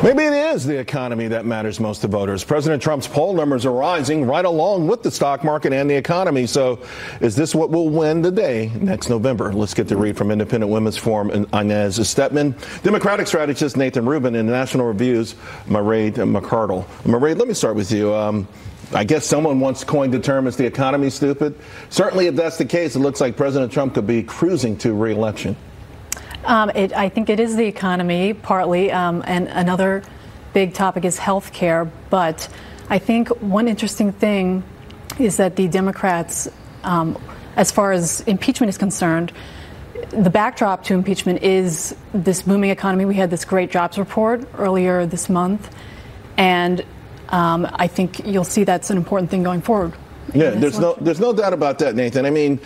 Maybe it is the economy that matters most to voters. President Trump's poll numbers are rising right along with the stock market and the economy. So is this what will win the day next November? Let's get the read from Independent Women's Forum and Inez Stepman, Democratic strategist Nathan Rubin, and National Review's Mairead McCardle. Mairead, let me start with you. I guess someone once coined the term, "Is the economy stupid?" Certainly, if that's the case, it looks like President Trump could be cruising to re-election. I think it is the economy, partly, and another big topic is health care. But I think one interesting thing is that the Democrats, as far as impeachment is concerned, the backdrop to impeachment is this booming economy. We had this great jobs report earlier this month, and I think you'll see that's an important thing going forward. Yeah, there's no doubt about that, Nathan. I mean,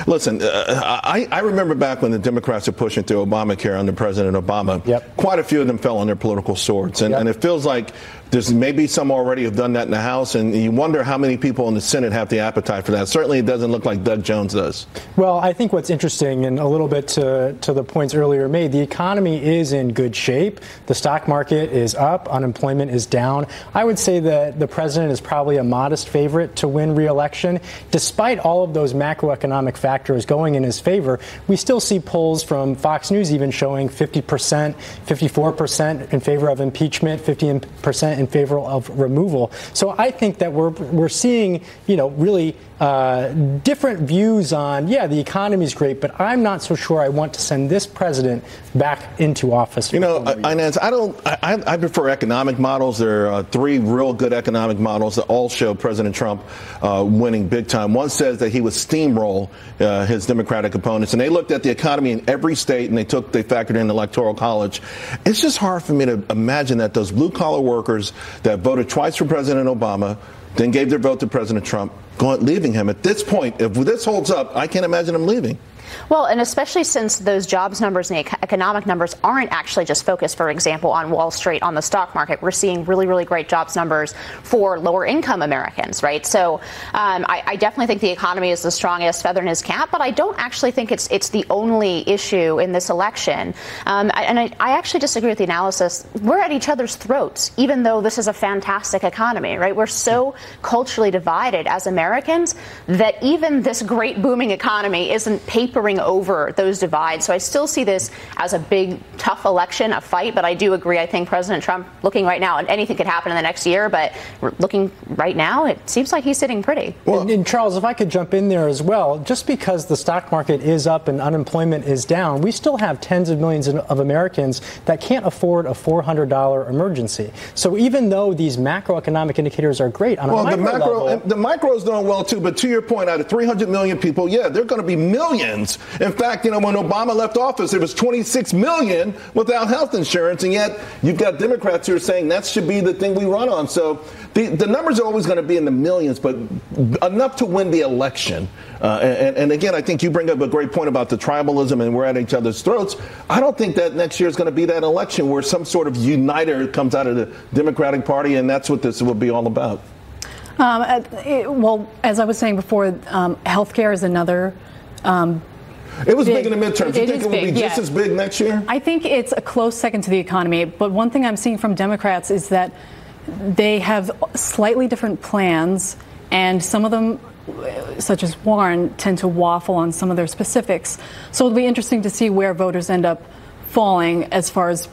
listen, I remember back when the Democrats were pushing through Obamacare under President Obama. Yep. Quite a few of them fell on their political swords, and it feels like there's maybe some already have done that in the House, and you wonder how many people in the Senate have the appetite for that. Certainly, it doesn't look like Doug Jones does. Well, I think what's interesting, and a little bit to the points earlier made, the economy is in good shape. The stock market is up. Unemployment is down. I would say that the president is probably a modest favorite to win re-election. Despite all of those macroeconomic factors going in his favor, we still see polls from Fox News even showing 50%, 54% in favor of impeachment, 50% in favor of removal. So I think that we're seeing, really different views on, the economy is great, but I'm not so sure I want to send this president back into office. Inez, I prefer economic models. There are three real good economic models that all show President Trump winning big time. One says that he would steamroll his Democratic opponents, and they looked at the economy in every state, and they factored in the Electoral College. It's just hard for me to imagine that those blue-collar workers that voted twice for President Obama, then gave their vote to President Trump, leaving him. At this point, if this holds up, I can't imagine him leaving. Well, and especially since those jobs numbers and the economic numbers aren't actually just focused, for example, on Wall Street, on the stock market. We're seeing really, really great jobs numbers for lower income Americans, right? So I definitely think the economy is the strongest feather in his cap, but I don't actually think it's the only issue in this election. I actually disagree with the analysis. We're at each other's throats, even though this is a fantastic economy, right? We're so culturally divided as Americans that even this great booming economy isn't papering over those divides. So I still see this as a big, tough election, a fight, but I do agree. I think President Trump, looking right now, and anything could happen in the next year, but looking right now, it seems like he's sitting pretty. Well, and Charles, if I could jump in there as well, just because the stock market is up and unemployment is down, we still have tens of millions of Americans that can't afford a $400 emergency. So even though these macroeconomic indicators are great on a micro level, the micro is doing well too, but to your point, out of 300 million people, they're going to be millions. In fact, when Obama left office, there was 26 million without health insurance, and yet you've got Democrats who are saying that should be the thing we run on. So the numbers are always going to be in the millions, but enough to win the election. And again, I think you bring up a great point about the tribalism and we're at each other's throats. I don't think that next year is going to be that election where some sort of uniter comes out of the Democratic Party, and that's what this will be all about. Well, as I was saying before, health care is another. It was big in the midterms. Do you think it will be just as big next year? I think it's a close second to the economy. But one thing I'm seeing from Democrats is that they have slightly different plans, and some of them, such as Warren, tend to waffle on some of their specifics. So it'll be interesting to see where voters end up falling as far as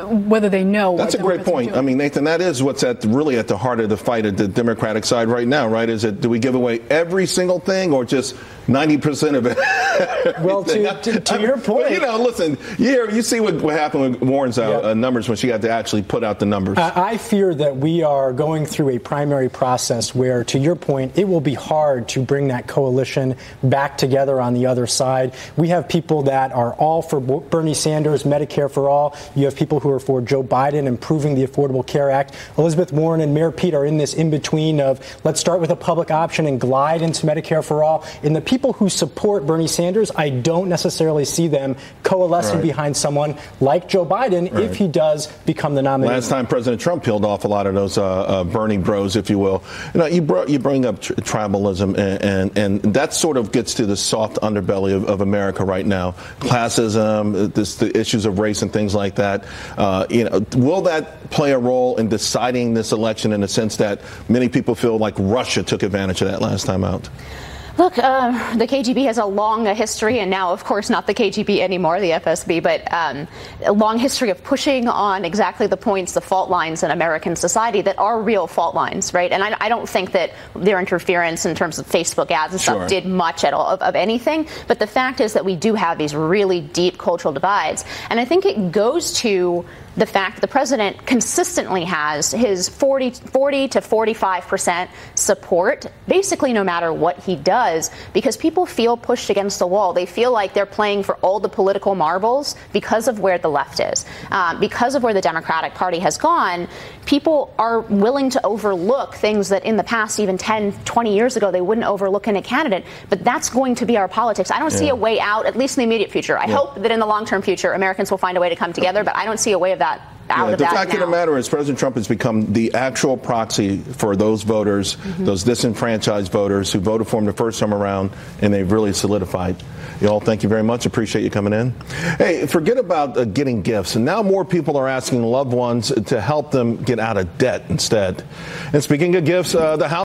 whether they know. That's a great point. I mean, Nathan, that is what's really at the heart of the fight at the Democratic side right now, right? Is it, do we give away every single thing or just 90% of it? Well, to your point. Listen, you see what happened with Warren's numbers when she had to actually put out the numbers. I fear that we are going through a primary process where, to your point, it will be hard to bring that coalition back together on the other side. We have people that are all for Bernie Sanders, Medicare for all. You have people who are for Joe Biden improving the Affordable Care Act. Elizabeth Warren and Mayor Pete are in this in-between of let's start with a public option and glide into Medicare for all. In the people who support Bernie Sanders, I don't necessarily see them coalescing behind someone like Joe Biden if he does become the nominee. Last time President Trump peeled off a lot of those Bernie bros, if you will. You bring up tribalism, and that sort of gets to the soft underbelly of America right now. Classism, the issues of race and things like that. Will that play a role in deciding this election in the sense that many people feel like Russia took advantage of that last time out? Look, the KGB has a long history, and now, of course, not the KGB anymore, the FSB, but a long history of pushing on exactly the points, the fault lines in American society that are real fault lines, right? And I don't think that their interference in terms of Facebook ads and stuff did much at all of anything. But the fact is that we do have these really deep cultural divides. And I think it goes to the fact that the president consistently has his 40 to 45% support, basically no matter what he does, because people feel pushed against the wall. They feel like they're playing for all the political marbles because of where the left is, because of where the Democratic Party has gone. People are willing to overlook things that in the past, even 10, 20 years ago, they wouldn't overlook in a candidate. But that's going to be our politics. I don't see a way out, at least in the immediate future. I hope that in the long-term future, Americans will find a way to come together, but I don't see a way of that. The fact of the matter is President Trump has become the actual proxy for those voters, those disenfranchised voters who voted for him the first time around, and they've really solidified. Y'all, thank you very much. Appreciate you coming in. Hey, forget about getting gifts. And now more people are asking loved ones to help them get out of debt instead. And speaking of gifts, the House